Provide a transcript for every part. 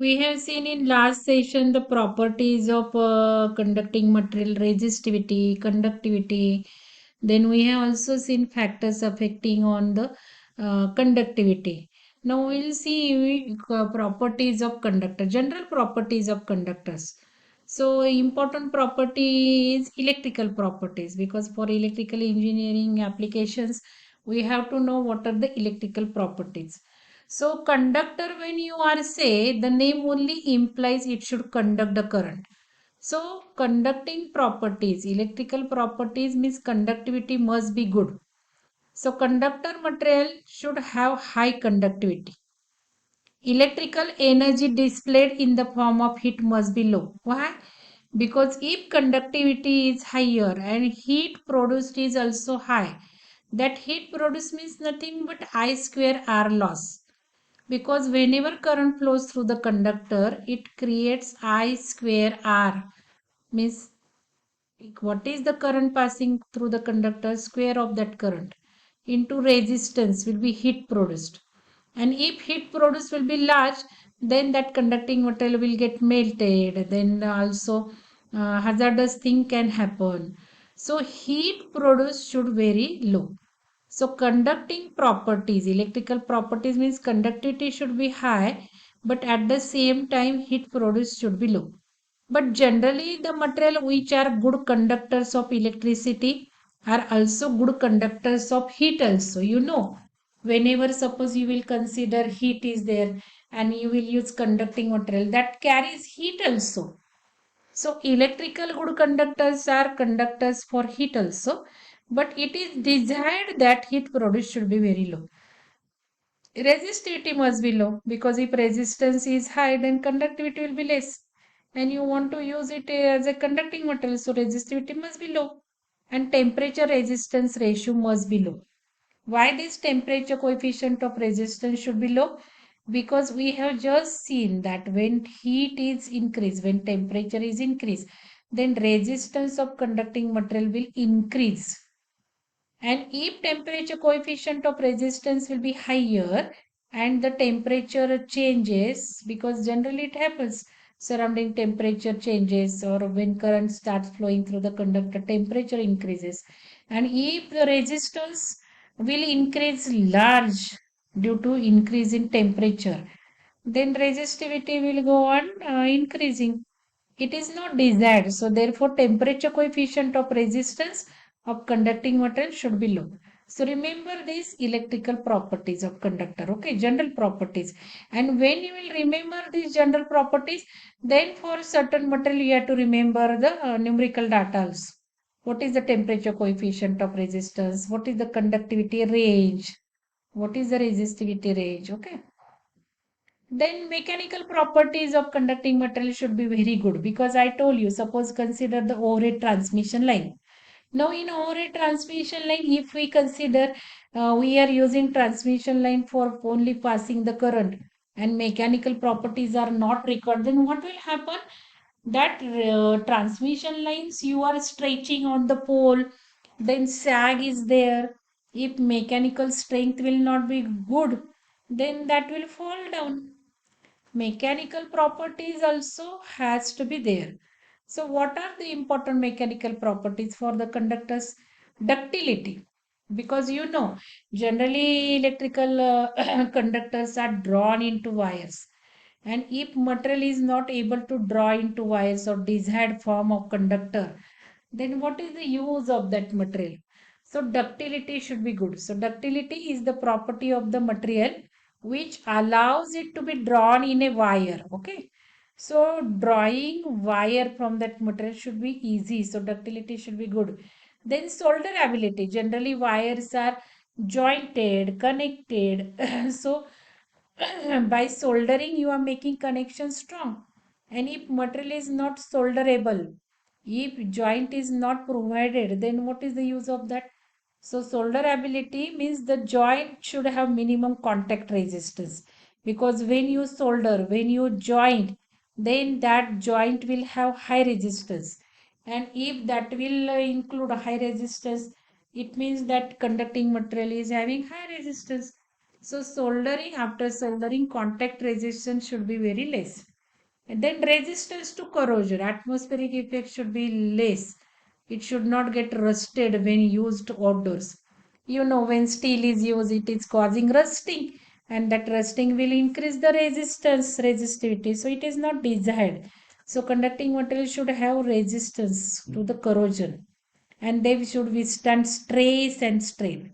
We have seen in last session the properties of conducting material, resistivity, conductivity. Then we have also seen factors affecting on the conductivity. Now we will see properties of conductor, general properties of conductors. So important property is electrical properties, because for electrical engineering applications we have to know what are the electrical properties. So conductor, when you are say, the name only implies it should conduct the current. So conducting properties, electrical properties means conductivity must be good. So conductor material should have high conductivity. Electrical energy displayed in the form of heat must be low. Why? Because if conductivity is higher and heat produced is also high, that heat produced means nothing but I square R loss, because whenever current flows through the conductor it creates I square R, means what is the current passing through the conductor, square of that current into resistance will be heat produced. And if heat produced will be large, then that conducting material will get melted, then also hazardous thing can happen. So heat produced should very low. So conducting properties, electrical properties means conductivity should be high, but at the same time heat produced should be low. But generally the material which are good conductors of electricity are also good conductors of heat also. Whenever suppose you will consider heat is there and you will use conducting material that carries heat also. So electrical good conductors are conductors for heat also, but it is desired that heat produced should be very low. Resistivity must be low, because if resistance is high then conductivity will be less, and you want to use it as a conducting material, so resistivity must be low, and temperature resistance ratio must be low. Why this temperature coefficient of resistance should be low? Because we have just seen that when heat is increased, when temperature is increased, then resistance of conducting material will increase. And if temperature coefficient of resistance will be higher and the temperature changes, because generally it happens, surrounding temperature changes, or when current starts flowing through the conductor, temperature increases. And if the resistance will increase large due to increase in temperature, then resistivity will go on increasing. It is not desired. So therefore temperature coefficient of resistance of conducting material should be low. So remember these electrical properties of conductor, okay, general properties. And when you will remember these general properties, then for certain material you have to remember the numerical data also. What is the temperature coefficient of resistance? What is the conductivity range? What is the resistivity range? Okay. Then mechanical properties of conducting material should be very good, because I told you, suppose consider the overhead transmission line. Now in overhead transmission line, if we consider we are using transmission line for only passing the current and mechanical properties are not required, then what will happen? That transmission lines you are stretching on the pole, then sag is there. If mechanical strength will not be good, then that will fall down. Mechanical properties also has to be there. So what are the important mechanical properties for the conductors? Ductility, because generally electrical conductors are drawn into wires, and if material is not able to draw into wires or desired form of conductor, then what is the use of that material? So ductility should be good. So ductility is the property of the material which allows it to be drawn in a wire. Okay. So drawing wire from that material should be easy. So ductility should be good. Then solderability. Generally wires are jointed, connected. So by soldering you are making connection strong. And if material is not solderable, if joint is not provided, then what is the use of that? So solderability means the joint should have minimum contact resistance, because when you solder, when you joint, then that joint will have high resistance, and if that will include a high resistance, it means that conducting material is having high resistance. So soldering, after soldering, contact resistance should be very less. And then resistance to corrosion. Atmospheric effect should be less. It should not get rusted when used outdoors. You know, when steel is used, it is causing rusting, and that rusting will increase the resistivity. So it is not desired. So conducting material should have resistance to the corrosion, and they should withstand stress and strain.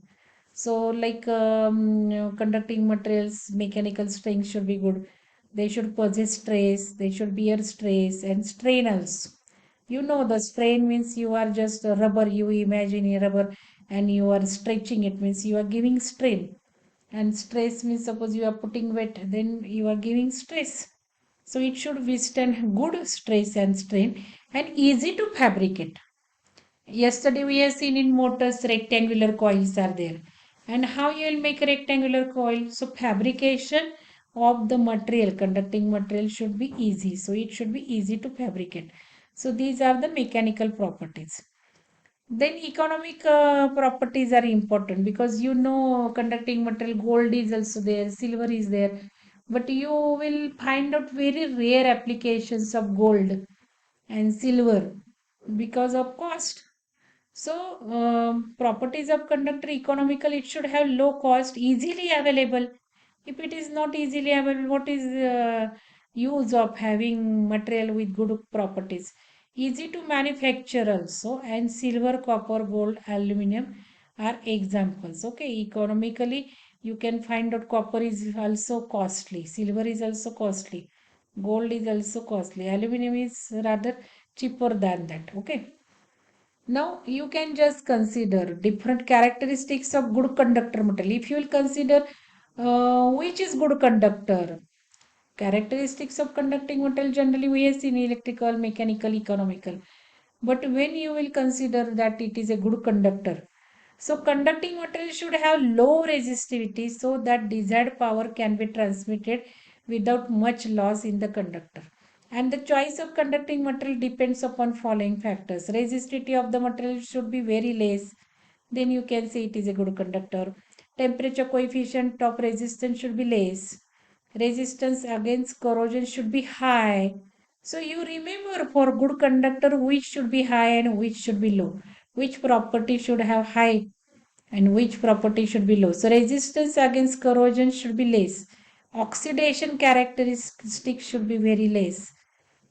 So, like conducting materials, mechanical strength should be good. They should possess stress, they should bear stress and strain also. You know, the strain means you are just a rubber, you imagine a rubber and you are stretching it, means you are giving strain. And stress means suppose you are putting weight, then you are giving stress. So, it should withstand good stress and strain and easy to fabricate. Yesterday we have seen in motors rectangular coils are there. And how you will make a rectangular coil? So fabrication of the material, conducting material should be easy. So it should be easy to fabricate. So these are the mechanical properties. Then economic properties are important because you know conducting material gold is also there, silver is there. But you will find out very rare applications of gold and silver because of cost. So, properties of conductor economical, it should have low cost, easily available. If it is not easily available, what is use of having material with good properties? Easy to manufacture also, and silver, copper, gold, aluminum are examples. Okay, economically, you can find out copper is also costly, silver is also costly, gold is also costly, aluminum is rather cheaper than that. Okay. Now you can just consider different characteristics of good conductor material. If you will consider which is good conductor, characteristics of conducting material generally we have seen electrical, mechanical, economical. But when you will consider that it is a good conductor, so conducting material should have low resistivity so that desired power can be transmitted without much loss in the conductor. And the choice of conducting material depends upon following factors. Resistivity of the material should be very less. Then you can say it is a good conductor. Temperature coefficient of resistance should be less. Resistance against corrosion should be high. So you remember for good conductor which should be high and which should be low. Which property should have high and which property should be low. So resistance against corrosion should be less. Oxidation characteristics should be very less.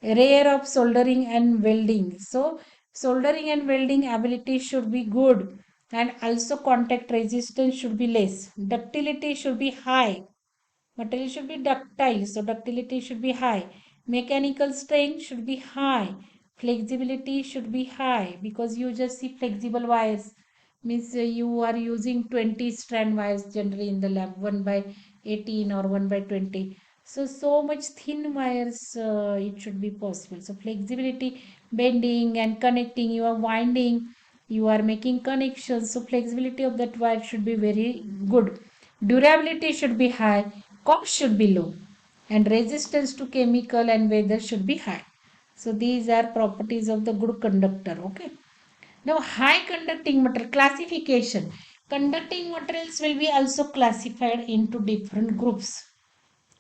Rare of soldering and welding. So soldering and welding ability should be good, and also contact resistance should be less. Ductility should be high. Material should be ductile, so ductility should be high. Mechanical strength should be high. Flexibility should be high because you just see flexible wires. Means you are using 20 strand wires generally in the lab, 1 by 18 or 1 by 20. So much thin wires it should be possible. So flexibility, bending and connecting, you are winding, you are making connections. So flexibility of that wire should be very good. Durability should be high, cost should be low, and resistance to chemical and weather should be high. So these are properties of the good conductor. Okay. Now high conducting material classification. Conducting materials will be also classified into different groups.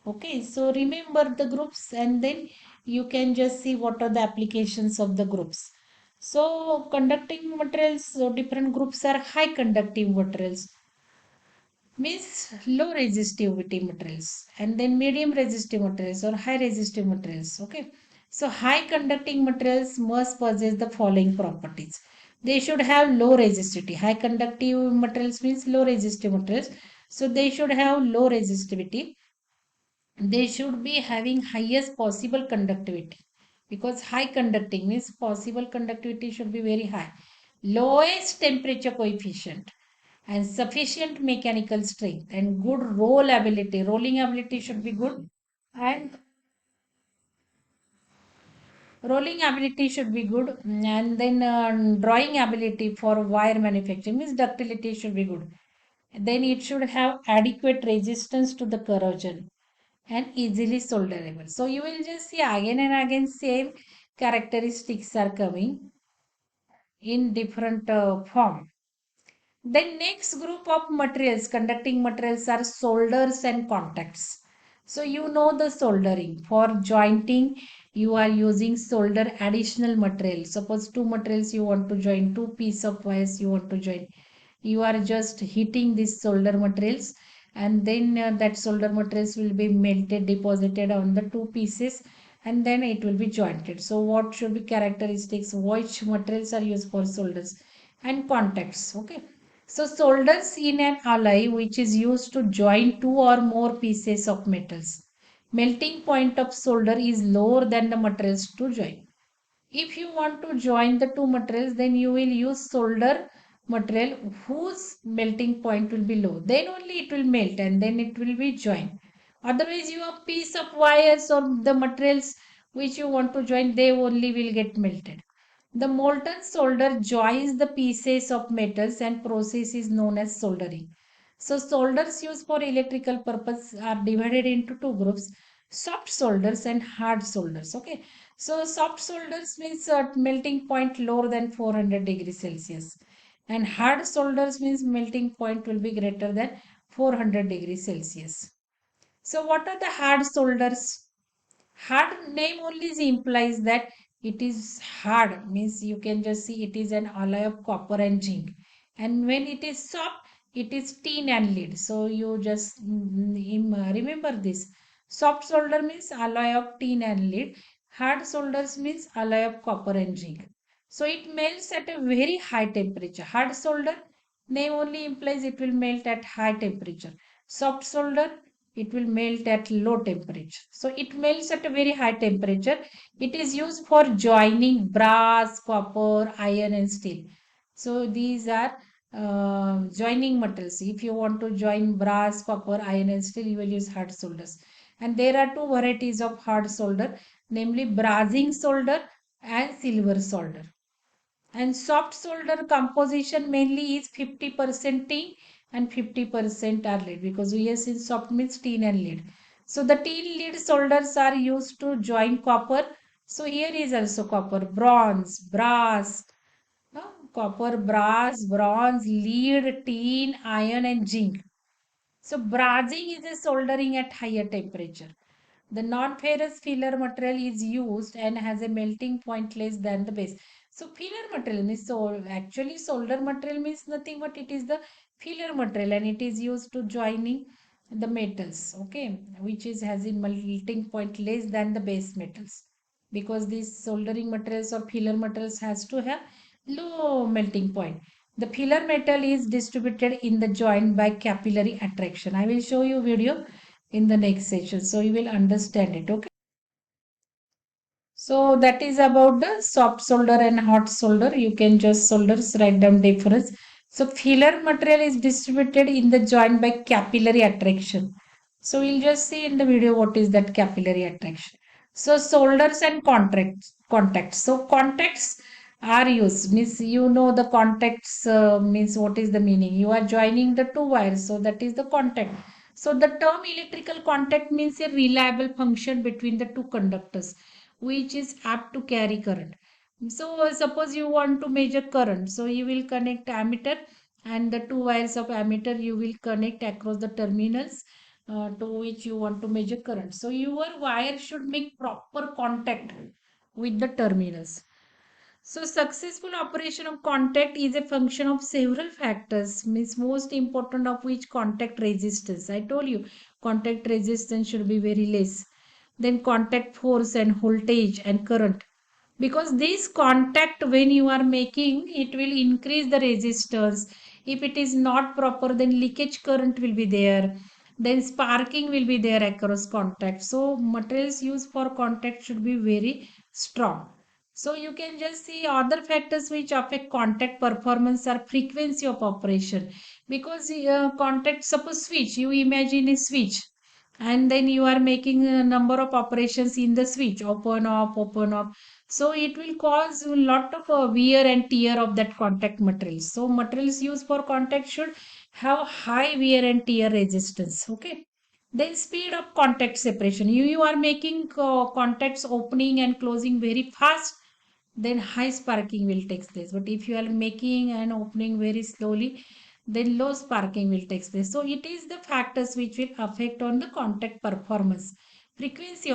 Okay, so remember the groups and then you can just see what are the applications of the groups. So conducting materials, so different groups are high conducting materials, means low resistivity materials, and then medium resistive materials or high resistive materials. Okay, so high conducting materials must possess the following properties. They should have low resistivity. High conductive materials means low resistive materials, so they should have low resistivity. They should be having highest possible conductivity because high conducting means possible conductivity should be very high. Lowest temperature coefficient and sufficient mechanical strength and good rolling ability should be good, and rolling ability should be good, and then drawing ability for wire manufacturing means ductility should be good. Then it should have adequate resistance to the corrosion and easily solderable. So you will just see again and again same characteristics are coming in different form. Then next group of materials, conducting materials are solders and contacts. So you know the soldering. For jointing, you are using solder additional material. Suppose two materials you want to join, two piece of wires you want to join. You are just heating these solder materials, and then that solder materials will be melted, deposited on the two pieces, and then it will be jointed. So what should be characteristics? Which materials are used for solders and contacts? Okay. So solders in an alloy which is used to join two or more pieces of metals. Melting point of solder is lower than the materials to join. If you want to join the two materials, then you will use solder material whose melting point will be low. Then only it will melt and then it will be joined. Otherwise, you have piece of wires or the materials which you want to join, they only will get melted. The molten solder joins the pieces of metals and process is known as soldering. So solders used for electrical purpose are divided into two groups, soft solders and hard solders. Okay. So soft solders means melting point lower than 400 degrees Celsius, and hard solders means melting point will be greater than 400 degrees Celsius. So what are the hard solders? Hard name only implies that it is hard, means you can just see it is an alloy of copper and zinc. And when it is soft, it is tin and lead. So you just remember this. Soft solder means alloy of tin and lead. Hard solders means alloy of copper and zinc. So it melts at a very high temperature. Hard solder name only implies it will melt at high temperature. Soft solder, it will melt at low temperature. So it melts at a very high temperature. It is used for joining brass, copper, iron and steel. So these are joining metals. If you want to join brass, copper, iron and steel, you will use hard solders. And there are two varieties of hard solder, namely brazing solder and silver solder. And soft solder composition mainly is 50% tin and 50% are lead, because we have seen soft means tin and lead. So the tin lead solders are used to join copper. So here is also copper, bronze, brass, no? Copper, brass, bronze, lead, tin, iron and zinc. So brazing is a soldering at higher temperature. The non-ferrous filler material is used and has a melting point less than the base. So filler material means, so actually solder material means nothing but it is the filler material and it is used to joining the metals, okay, which is has a melting point less than the base metals, because these soldering materials or filler materials has to have low melting point. The filler metal is distributed in the joint by capillary attraction. I will show you video in the next session, so you will understand it. Okay. So that is about the soft solder and hot solder. You can just solders, write down difference. So filler material is distributed in the joint by capillary attraction. So we'll just see in the video what is that capillary attraction. So solders and contacts. So contacts are used, means you know the contacts means what is the meaning. You are joining the two wires, so that is the contact. So the term electrical contact means a reliable function between the two conductors which is apt to carry current. So suppose you want to measure current, so you will connect ammeter and the two wires of ammeter you will connect across the terminals to which you want to measure current. So your wire should make proper contact with the terminals. So successful operation of contact is a function of several factors, means most important of which contact resistance. I told you contact resistance should be very less. Then contact force and voltage and current. Because this contact when you are making, it will increase the resistance. If it is not proper, then leakage current will be there. Then sparking will be there across contact. So materials used for contact should be very strong. So you can just see other factors which affect contact performance are frequency of operation. Because contact, suppose switch, you imagine a switch and then you are making a number of operations in the switch, open off. So it will cause a lot of wear and tear of that contact materials. So materials used for contact should have high wear and tear resistance. Okay. Then speed of contact separation. You are making contacts opening and closing very fast, then high sparking will take place. But if you are making and opening very slowly, then low sparking will take place. So it is the factors which will affect on the contact performance. Frequency